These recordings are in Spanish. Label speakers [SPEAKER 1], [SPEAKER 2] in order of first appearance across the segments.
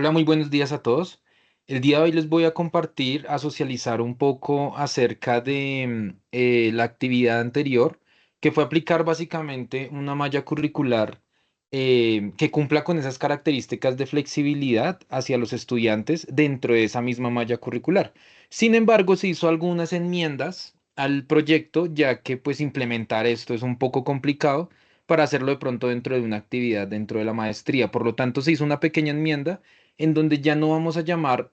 [SPEAKER 1] Hola, muy buenos días a todos. El día de hoy les voy a compartir, a socializar un poco acerca de la actividad anterior, que fue aplicar básicamente una malla curricular que cumpla con esas características de flexibilidad hacia los estudiantes dentro de esa misma malla curricular. Sin embargo, se hizo algunas enmiendas al proyecto, ya que pues implementar esto es un poco complicado para hacerlo de pronto dentro de una actividad dentro de la maestría. Por lo tanto, se hizo una pequeña enmienda en donde ya no vamos a llamar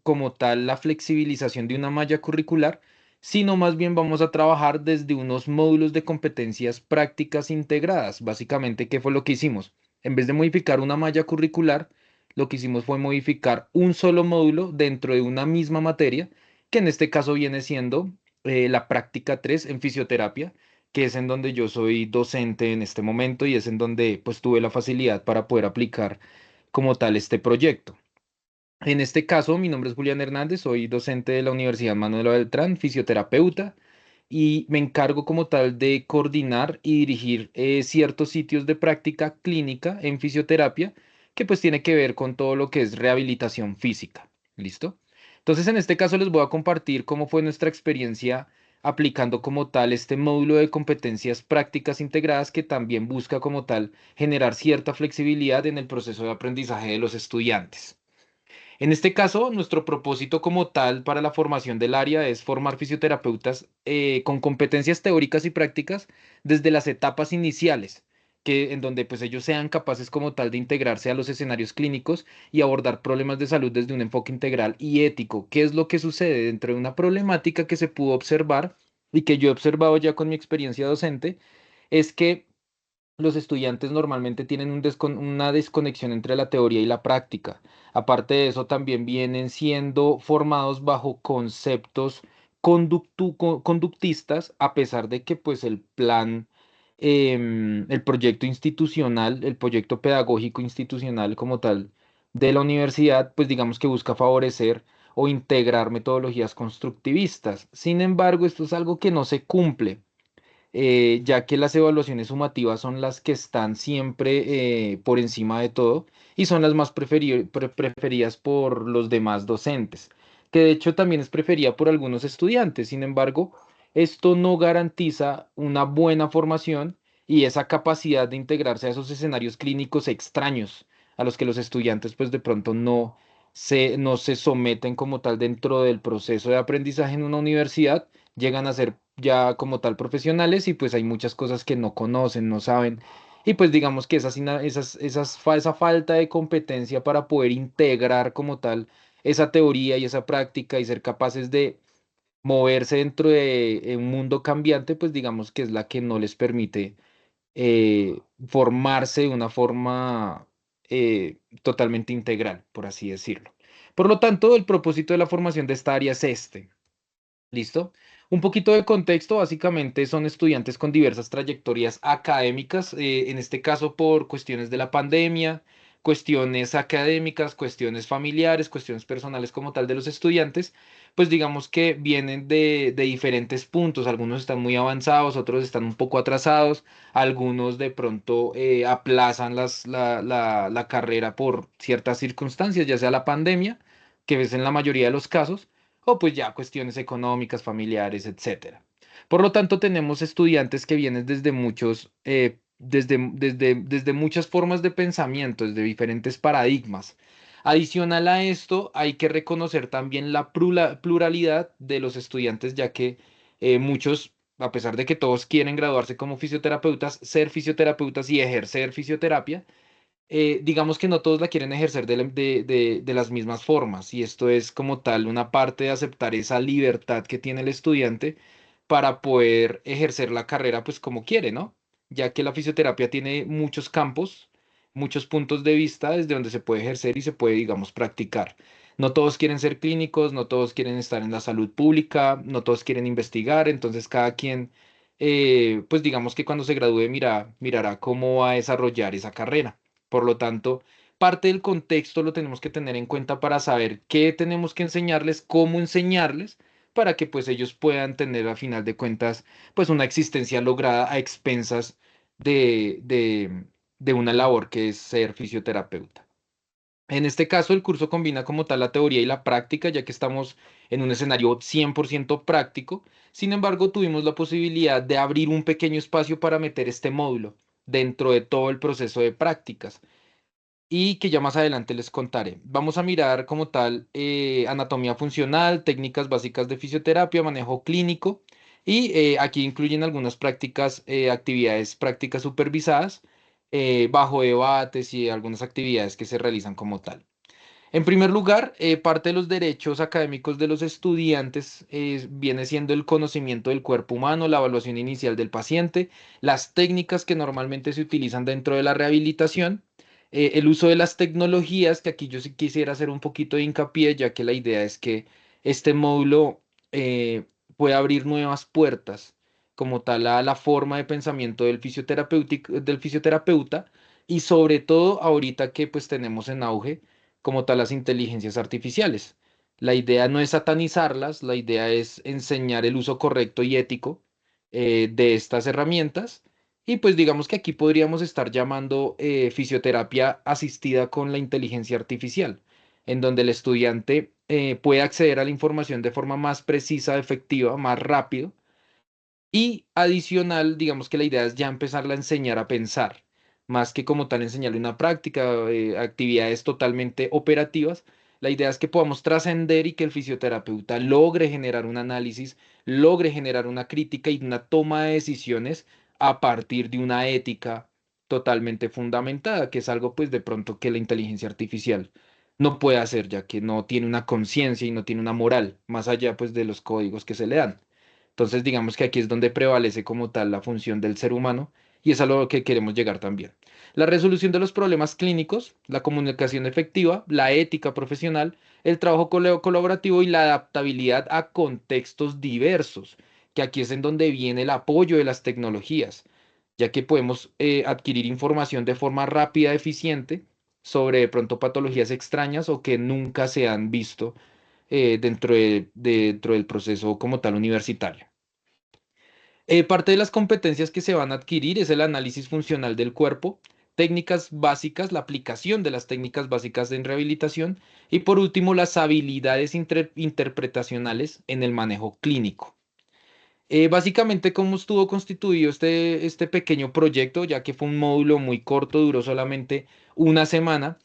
[SPEAKER 1] como tal la flexibilización de una malla curricular, sino más bien vamos a trabajar desde unos módulos de competencias prácticas integradas. Básicamente, ¿qué fue lo que hicimos? En vez de modificar una malla curricular, lo que hicimos fue modificar un solo módulo dentro de una misma materia, que en este caso viene siendo la práctica 3 en fisioterapia, que es en donde yo soy docente en este momento y es en donde pues tuve la facilidad para poder aplicar como tal este proyecto. En este caso, mi nombre es Julián Hernández, soy docente de la Universidad Manuela Beltrán, fisioterapeuta, y me encargo como tal de coordinar y dirigir ciertos sitios de práctica clínica en fisioterapia, que pues tiene que ver con todo lo que es rehabilitación física. ¿Listo? Entonces, en este caso les voy a compartir cómo fue nuestra experiencia aplicando como tal este módulo de competencias prácticas integradas que también busca como tal generar cierta flexibilidad en el proceso de aprendizaje de los estudiantes. En este caso, nuestro propósito como tal para la formación del área es formar fisioterapeutas con competencias teóricas y prácticas desde las etapas iniciales, en donde pues ellos sean capaces como tal de integrarse a los escenarios clínicos y abordar problemas de salud desde un enfoque integral y ético. ¿Qué es lo que sucede dentro de una problemática que se pudo observar y que yo he observado ya con mi experiencia docente? Es que los estudiantes normalmente tienen una desconexión entre la teoría y la práctica. Aparte de eso, también vienen siendo formados bajo conceptos conductistas, a pesar de que pues el plan, el proyecto institucional, el proyecto pedagógico institucional como tal de la universidad, pues digamos que busca favorecer o integrar metodologías constructivistas. Sin embargo, esto es algo que no se cumple, ya que las evaluaciones sumativas son las que están siempre por encima de todo y son las más preferidas por los demás docentes, que de hecho también es preferida por algunos estudiantes. Sin embargo, esto no garantiza una buena formación y esa capacidad de integrarse a esos escenarios clínicos extraños a los que los estudiantes pues de pronto no se someten como tal dentro del proceso de aprendizaje en una universidad, llegan a ser ya como tal profesionales y pues hay muchas cosas que no conocen, no saben. Y pues digamos que esa falta de competencia para poder integrar como tal esa teoría y esa práctica y ser capaces de moverse dentro de un mundo cambiante, pues digamos que es la que no les permite formarse de una forma totalmente integral, por así decirlo. Por lo tanto, el propósito de la formación de esta área es este. ¿Listo? Un poquito de contexto, básicamente son estudiantes con diversas trayectorias académicas, en este caso por cuestiones de la pandemia, cuestiones académicas, cuestiones familiares, cuestiones personales como tal de los estudiantes, pues digamos que vienen de diferentes puntos, algunos están muy avanzados, otros están un poco atrasados, algunos de pronto aplazan la carrera por ciertas circunstancias, ya sea la pandemia, que es en la mayoría de los casos o pues ya cuestiones económicas, familiares, etcétera. Por lo tanto, tenemos estudiantes que vienen desde desde muchas formas de pensamiento, desde diferentes paradigmas. Adicional a esto, hay que reconocer también la pluralidad de los estudiantes, ya que muchos, a pesar de que todos quieren graduarse como fisioterapeutas, ser fisioterapeutas y ejercer fisioterapia, digamos que no todos la quieren ejercer de las mismas formas y esto es como tal una parte de aceptar esa libertad que tiene el estudiante para poder ejercer la carrera pues como quiere, ¿no? Ya que la fisioterapia tiene muchos campos, muchos puntos de vista desde donde se puede ejercer y se puede, digamos, practicar. No todos quieren ser clínicos, no todos quieren estar en la salud pública, no todos quieren investigar, entonces cada quien, pues digamos que cuando se gradúe mirará cómo va a desarrollar esa carrera. Por lo tanto, parte del contexto lo tenemos que tener en cuenta para saber qué tenemos que enseñarles, cómo enseñarles, para que pues ellos puedan tener a final de cuentas pues una existencia lograda a expensas de, de, de una labor que es ser fisioterapeuta. En este caso, el curso combina como tal la teoría y la práctica, ya que estamos en un escenario 100% práctico. Sin embargo, tuvimos la posibilidad de abrir un pequeño espacio para meter este módulo dentro de todo el proceso de prácticas y que ya más adelante les contaré. Vamos a mirar como tal anatomía funcional, técnicas básicas de fisioterapia, manejo clínico y aquí incluyen algunas prácticas, actividades prácticas supervisadas, bajo debates y algunas actividades que se realizan como tal. En primer lugar, parte de los derechos académicos de los estudiantes viene siendo el conocimiento del cuerpo humano, la evaluación inicial del paciente, las técnicas que normalmente se utilizan dentro de la rehabilitación, el uso de las tecnologías, que aquí yo sí quisiera hacer un poquito de hincapié, ya que la idea es que este módulo eh, pueda abrir nuevas puertas, como tal, a la forma de pensamiento del fisioterapeuta, y sobre todo ahorita que pues tenemos en auge como tal las inteligencias artificiales. La idea no es satanizarlas, la idea es enseñar el uso correcto y ético de estas herramientas. Y pues digamos que aquí podríamos estar llamando fisioterapia asistida con la inteligencia artificial, en donde el estudiante puede acceder a la información de forma más precisa, efectiva, más rápido y adicional, digamos que la idea es ya empezarla a enseñar a pensar, más que como tal enseñarle una práctica, actividades totalmente operativas. La idea es que podamos trascender y que el fisioterapeuta logre generar un análisis, logre generar una crítica y una toma de decisiones a partir de una ética totalmente fundamentada, que es algo pues de pronto que la inteligencia artificial no puede hacer, ya que no tiene una conciencia y no tiene una moral, más allá pues de los códigos que se le dan. Entonces, digamos que aquí es donde prevalece como tal la función del ser humano y es a lo que queremos llegar también. La resolución de los problemas clínicos, la comunicación efectiva, la ética profesional, el trabajo colaborativo y la adaptabilidad a contextos diversos, que aquí es en donde viene el apoyo de las tecnologías, ya que podemos adquirir información de forma rápida, eficiente, sobre de pronto patologías extrañas o que nunca se han visto dentro del proceso como tal universitario. Parte de las competencias que se van a adquirir es el análisis funcional del cuerpo, técnicas básicas, la aplicación de las técnicas básicas en rehabilitación y por último las habilidades interpretacionales en el manejo clínico. Básicamente, cómo estuvo constituido este pequeño proyecto, ya que fue un módulo muy corto, duró solamente una semana.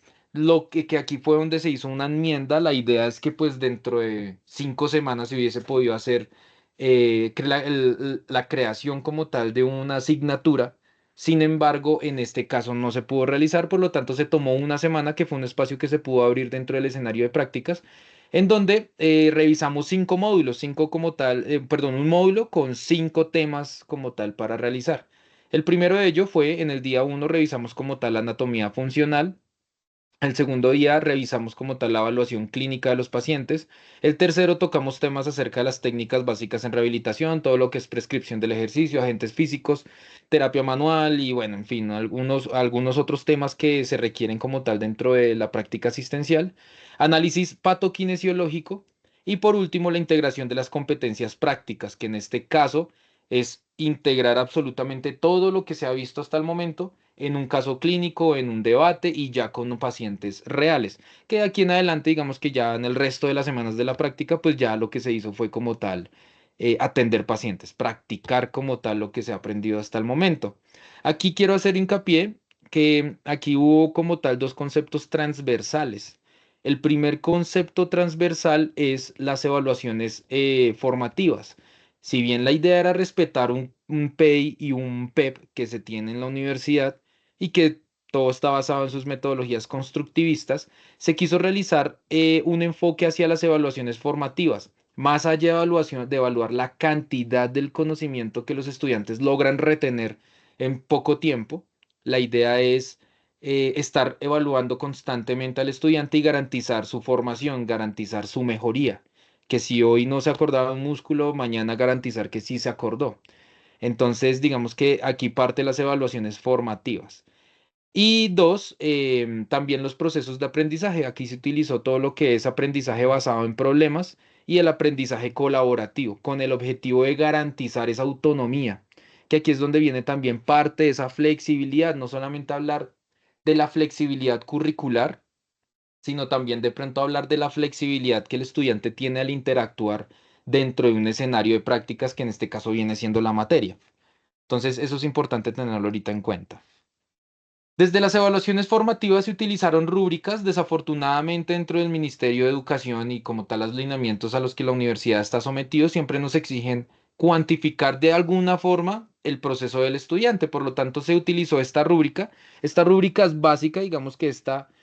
[SPEAKER 1] Que aquí fue donde se hizo una enmienda. La idea es que pues dentro de 5 semanas se hubiese podido hacer la creación como tal de una asignatura. Sin embargo, en este caso no se pudo realizar, por lo tanto se tomó una semana, que fue un espacio que se pudo abrir dentro del escenario de prácticas en donde revisamos 5 módulos, cinco como tal, perdón, un módulo con 5 temas como tal para realizar. El primero de ello fue en el día 1 revisamos como tal la anatomía funcional. El segundo día revisamos como tal la evaluación clínica de los pacientes. El tercero tocamos temas acerca de las técnicas básicas en rehabilitación, todo lo que es prescripción del ejercicio, agentes físicos, terapia manual y bueno, en fin, algunos otros temas que se requieren como tal dentro de la práctica asistencial. Análisis patoquinesiológico y por último la integración de las competencias prácticas, que en este caso es integrar absolutamente todo lo que se ha visto hasta el momento en un caso clínico, en un debate y ya con pacientes reales. Que de aquí en adelante, digamos que ya en el resto de las semanas de la práctica, pues ya lo que se hizo fue como tal atender pacientes, practicar como tal lo que se ha aprendido hasta el momento. Aquí quiero hacer hincapié que aquí hubo como tal dos conceptos transversales. El primer concepto transversal es las evaluaciones formativas. Si bien la idea era respetar un PEI y un PEP que se tiene en la universidad, y que todo está basado en sus metodologías constructivistas, se quiso realizar un enfoque hacia las evaluaciones formativas, más allá de evaluar la cantidad del conocimiento que los estudiantes logran retener en poco tiempo. La idea es estar evaluando constantemente al estudiante y garantizar su formación, garantizar su mejoría. Que si hoy no se acordaba un músculo, mañana garantizar que sí se acordó. Entonces, digamos que aquí parte las evaluaciones formativas. Y dos, también los procesos de aprendizaje. Aquí se utilizó todo lo que es aprendizaje basado en problemas y el aprendizaje colaborativo, con el objetivo de garantizar esa autonomía, que aquí es donde viene también parte de esa flexibilidad, no solamente hablar de la flexibilidad curricular, sino también de pronto hablar de la flexibilidad que el estudiante tiene al interactuar dentro de un escenario de prácticas que en este caso viene siendo la materia. Entonces, eso es importante tenerlo ahorita en cuenta. Desde las evaluaciones formativas se utilizaron rúbricas, desafortunadamente dentro del Ministerio de Educación y como tal los lineamientos a los que la universidad está sometido siempre nos exigen cuantificar de alguna forma el proceso del estudiante. Por lo tanto, se utilizó esta rúbrica. Esta rúbrica es básica, digamos que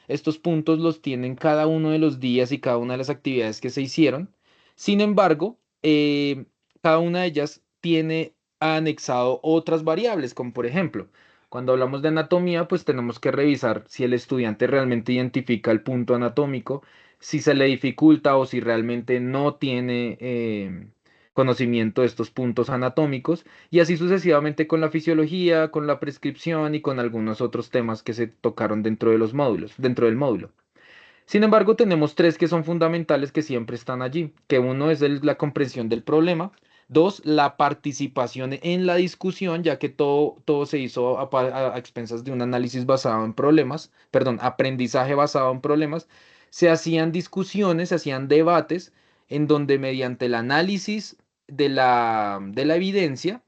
[SPEAKER 1] estos puntos los tienen cada uno de los días y cada una de las actividades que se hicieron. Sin embargo, cada una de ellas tiene anexado otras variables, como por ejemplo, cuando hablamos de anatomía, pues tenemos que revisar si el estudiante realmente identifica el punto anatómico, si se le dificulta o si realmente no tiene conocimiento de estos puntos anatómicos, y así sucesivamente con la fisiología, con la prescripción y con algunos otros temas que se tocaron dentro de los módulos, dentro del módulo. Sin embargo, tenemos tres que son fundamentales que siempre están allí, que uno es la comprensión del problema, dos, la participación en la discusión, ya que todo se hizo a expensas de un análisis basado en problemas, perdón, aprendizaje basado en problemas, se hacían discusiones, se hacían debates en donde mediante el análisis de la evidencia,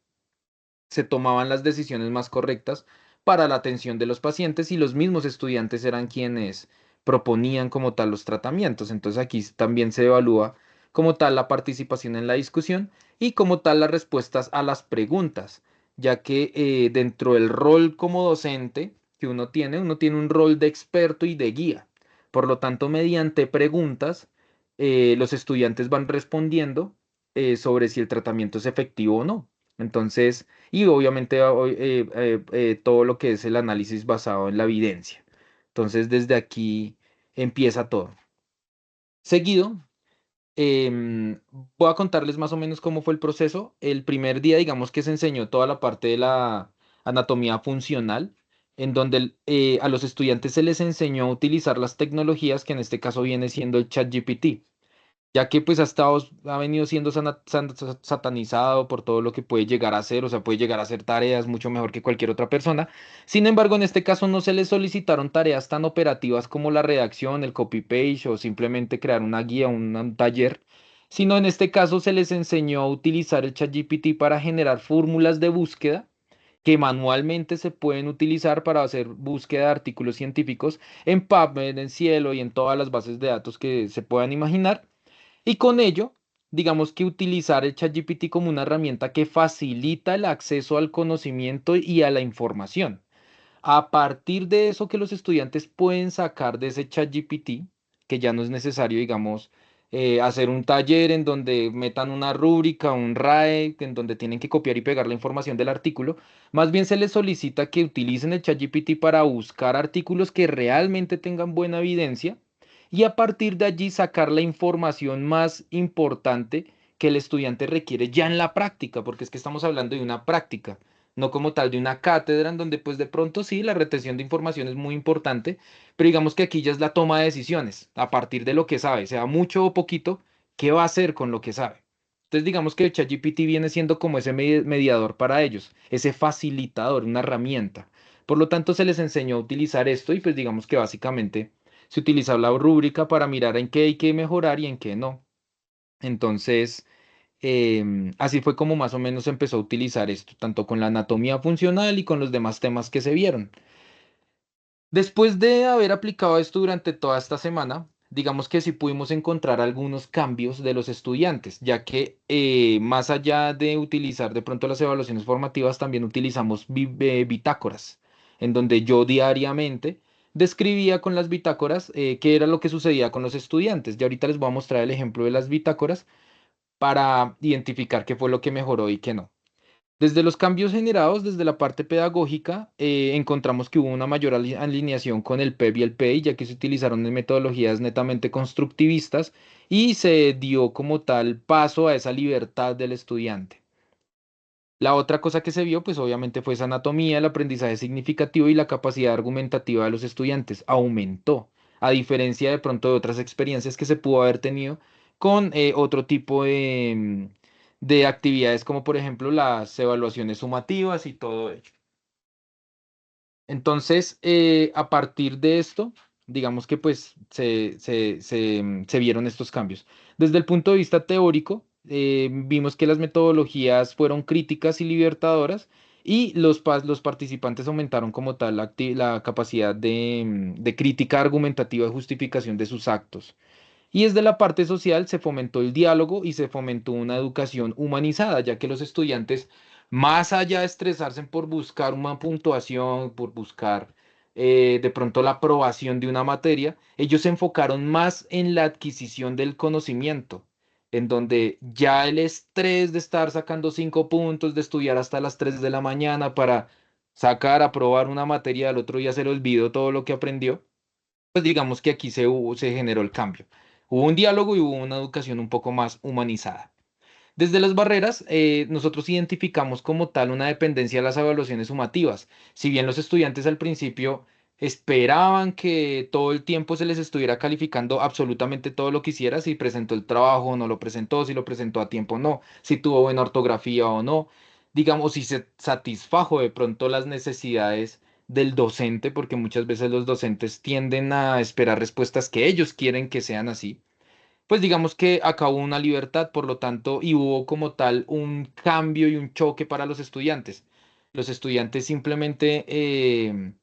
[SPEAKER 1] se tomaban las decisiones más correctas para la atención de los pacientes y los mismos estudiantes eran quienes proponían como tal los tratamientos. Entonces aquí también se evalúa como tal la participación en la discusión y como tal las respuestas a las preguntas, ya que dentro del rol como docente que uno tiene un rol de experto y de guía. Por lo tanto, mediante preguntas, los estudiantes van respondiendo sobre si el tratamiento es efectivo o no. Entonces, y obviamente todo lo que es el análisis basado en la evidencia. Entonces, desde aquí empieza todo. Seguido, em, voy a contarles más o menos cómo fue el proceso. El primer día, digamos que se enseñó toda la parte de la anatomía funcional, en donde a los estudiantes se les enseñó a utilizar las tecnologías, que en este caso viene siendo el ChatGPT, ya que pues ha venido siendo satanizado por todo lo que puede llegar a hacer, o sea, puede llegar a hacer tareas mucho mejor que cualquier otra persona. Sin embargo, en este caso no se le solicitaron tareas tan operativas como la redacción, el copy-paste o simplemente crear una guía, un taller, sino en este caso se les enseñó a utilizar el ChatGPT para generar fórmulas de búsqueda que manualmente se pueden utilizar para hacer búsqueda de artículos científicos en PubMed, en Cielo y en todas las bases de datos que se puedan imaginar. Y con ello, digamos que utilizar el ChatGPT como una herramienta que facilita el acceso al conocimiento y a la información. A partir de eso que los estudiantes pueden sacar de ese ChatGPT, que ya no es necesario, digamos, hacer un taller en donde metan una rúbrica, un RAE, en donde tienen que copiar y pegar la información del artículo, más bien se les solicita que utilicen el ChatGPT para buscar artículos que realmente tengan buena evidencia y a partir de allí sacar la información más importante que el estudiante requiere ya en la práctica, porque es que estamos hablando de una práctica, no como tal de una cátedra en donde pues de pronto sí, la retención de información es muy importante, pero digamos que aquí ya es la toma de decisiones a partir de lo que sabe, sea mucho o poquito, ¿qué va a hacer con lo que sabe? Entonces digamos que el ChatGPT viene siendo como ese mediador para ellos, ese facilitador, una herramienta. Por lo tanto, se les enseñó a utilizar esto y pues digamos que básicamente se utiliza la rúbrica para mirar en qué hay que mejorar y en qué no. Entonces, así fue como más o menos empezó a utilizar esto, tanto con la anatomía funcional y con los demás temas que se vieron. Después de haber aplicado esto durante toda esta semana, digamos que sí pudimos encontrar algunos cambios de los estudiantes, ya que más allá de utilizar de pronto las evaluaciones formativas, también utilizamos bitácoras, en donde yo diariamente describía con las bitácoras qué era lo que sucedía con los estudiantes. Y ahorita les voy a mostrar el ejemplo de las bitácoras para identificar qué fue lo que mejoró y qué no. Desde los cambios generados desde la parte pedagógica, encontramos que hubo una mayor alineación con el PEP y el PEI, ya que se utilizaron metodologías netamente constructivistas y se dio como tal paso a esa libertad del estudiante. La otra cosa que se vio, pues obviamente fue esa anatomía, el aprendizaje significativo y la capacidad argumentativa de los estudiantes. Aumentó, a diferencia de pronto de otras experiencias que se pudo haber tenido con otro tipo de actividades, como por ejemplo las evaluaciones sumativas y todo ello. Entonces, a partir de esto, digamos que pues se vieron estos cambios. Desde el punto de vista teórico, vimos que las metodologías fueron críticas y libertadoras y los participantes aumentaron como tal la capacidad de crítica argumentativa y justificación de sus actos. Y desde la parte social se fomentó el diálogo y se fomentó una educación humanizada, ya que los estudiantes, más allá de estresarse por buscar una puntuación, por buscar de pronto la aprobación de una materia, ellos se enfocaron más en la adquisición del conocimiento, en donde ya el estrés de estar sacando 5 puntos, de estudiar hasta las 3 de la mañana para sacar, aprobar una materia, al otro día se le olvidó todo lo que aprendió, pues digamos que aquí se generó el cambio. Hubo un diálogo y hubo una educación un poco más humanizada. Desde las barreras, nosotros identificamos como tal una dependencia de las evaluaciones sumativas. Si bien los estudiantes al principio esperaban que todo el tiempo se les estuviera calificando absolutamente todo lo que hiciera, si presentó el trabajo o no lo presentó, si lo presentó a tiempo o no, si tuvo buena ortografía o no, digamos, si se satisfajo de pronto las necesidades del docente, porque muchas veces los docentes tienden a esperar respuestas que ellos quieren que sean así, pues digamos que acabó una libertad, por lo tanto, y hubo como tal un cambio y un choque para los estudiantes. Los estudiantes simplemente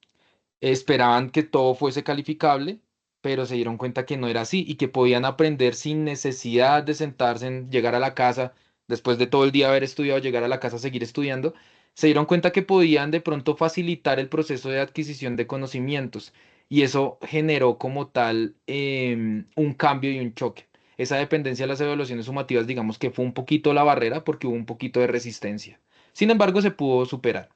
[SPEAKER 1] esperaban que todo fuese calificable, pero se dieron cuenta que no era así y que podían aprender sin necesidad de sentarse en llegar a la casa, después de todo el día haber estudiado, llegar a la casa a seguir estudiando. Se dieron cuenta que podían de pronto facilitar el proceso de adquisición de conocimientos y eso generó como tal un cambio y un choque. Esa dependencia de las evaluaciones sumativas, digamos que fue un poquito la barrera porque hubo un poquito de resistencia. Sin embargo, se pudo superar.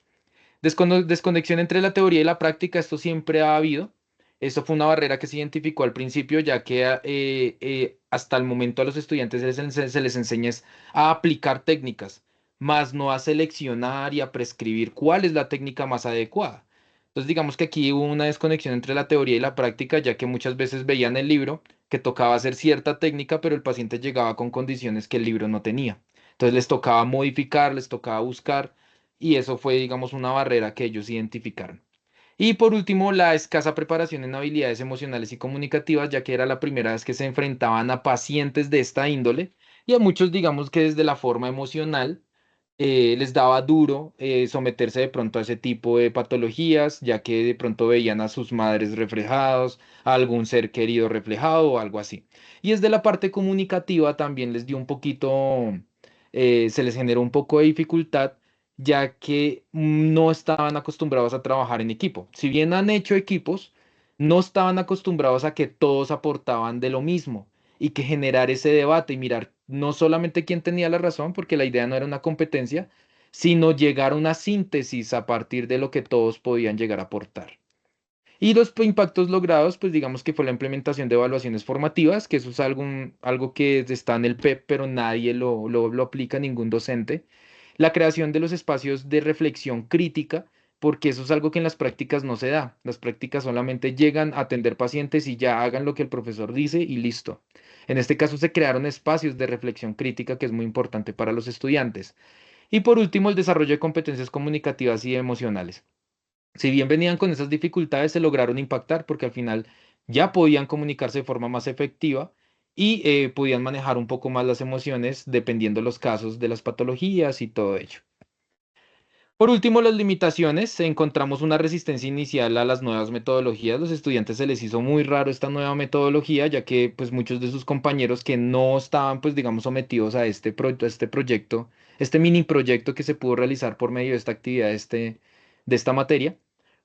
[SPEAKER 1] Desconexión entre la teoría y la práctica, esto siempre ha habido. Esto fue una barrera que se identificó al principio, ya que hasta el momento a los estudiantes se les enseña es a aplicar técnicas, más no a seleccionar y a prescribir cuál es la técnica más adecuada. Entonces, digamos que aquí hubo una desconexión entre la teoría y la práctica, ya que muchas veces veían el libro que tocaba hacer cierta técnica, pero el paciente llegaba con condiciones que el libro no tenía. Entonces les tocaba modificar, les tocaba buscar y eso fue, digamos, una barrera que ellos identificaron. Y por último, la escasa preparación en habilidades emocionales y comunicativas, ya que era la primera vez que se enfrentaban a pacientes de esta índole y a muchos, digamos que desde la forma emocional les daba duro someterse de pronto a ese tipo de patologías, ya que de pronto veían a sus madres reflejados, a algún ser querido reflejado o algo así. Y desde la parte comunicativa también les dio un poquito, se les generó un poco de dificultad, ya que no estaban acostumbrados a trabajar en equipo. Si bien han hecho equipos, no estaban acostumbrados a que todos aportaban de lo mismo y que generar ese debate y mirar no solamente quién tenía la razón, porque la idea no era una competencia, sino llegar a una síntesis a partir de lo que todos podían llegar a aportar. Y los impactos logrados, pues digamos que fue la implementación de evaluaciones formativas, que eso es algo que está en el PEP, pero nadie lo aplica, ningún docente. La creación de los espacios de reflexión crítica, porque eso es algo que en las prácticas no se da. Las prácticas solamente llegan a atender pacientes y ya hagan lo que el profesor dice y listo. En este caso se crearon espacios de reflexión crítica, que es muy importante para los estudiantes. Y por último, el desarrollo de competencias comunicativas y emocionales. Si bien venían con esas dificultades, se lograron impactar porque al final ya podían comunicarse de forma más efectiva y podían manejar un poco más las emociones dependiendo los casos de las patologías y todo ello. Por último, las limitaciones. Encontramos una resistencia inicial a las nuevas metodologías. Los estudiantes se les hizo muy raro esta nueva metodología, ya que pues muchos de sus compañeros que no estaban pues digamos sometidos a este proyecto, este mini proyecto que se pudo realizar por medio de esta actividad, de esta materia,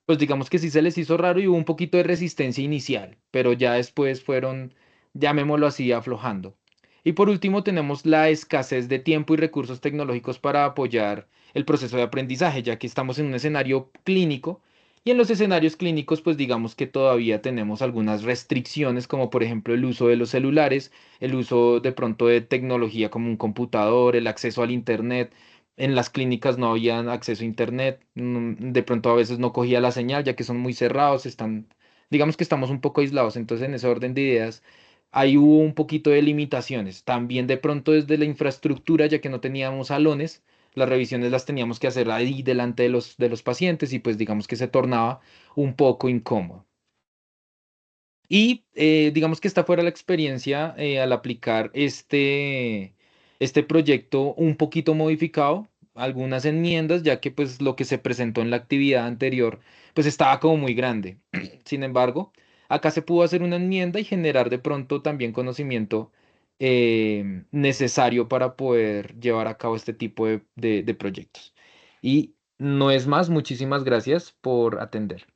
[SPEAKER 1] pues digamos que sí se les hizo raro y hubo un poquito de resistencia inicial, pero ya después fueron, llamémoslo así, aflojando. Y por último, tenemos la escasez de tiempo y recursos tecnológicos para apoyar el proceso de aprendizaje, ya que estamos en un escenario clínico y en los escenarios clínicos, pues digamos que todavía tenemos algunas restricciones, como por ejemplo el uso de los celulares, el uso de pronto de tecnología como un computador, el acceso al internet. En las clínicas no había acceso a internet, de pronto a veces no cogía la señal, ya que son muy cerrados, digamos que estamos un poco aislados, entonces en ese orden de ideas ahí hubo un poquito de limitaciones. También de pronto desde la infraestructura, ya que no teníamos salones, las revisiones las teníamos que hacer ahí delante de los pacientes y pues digamos que se tornaba un poco incómodo. Y digamos que esta fuera la experiencia al aplicar este proyecto un poquito modificado, algunas enmiendas, ya que pues lo que se presentó en la actividad anterior pues estaba como muy grande. Sin embargo, acá se pudo hacer una enmienda y generar de pronto también conocimiento necesario para poder llevar a cabo este tipo de proyectos. Y no es más, muchísimas gracias por atender.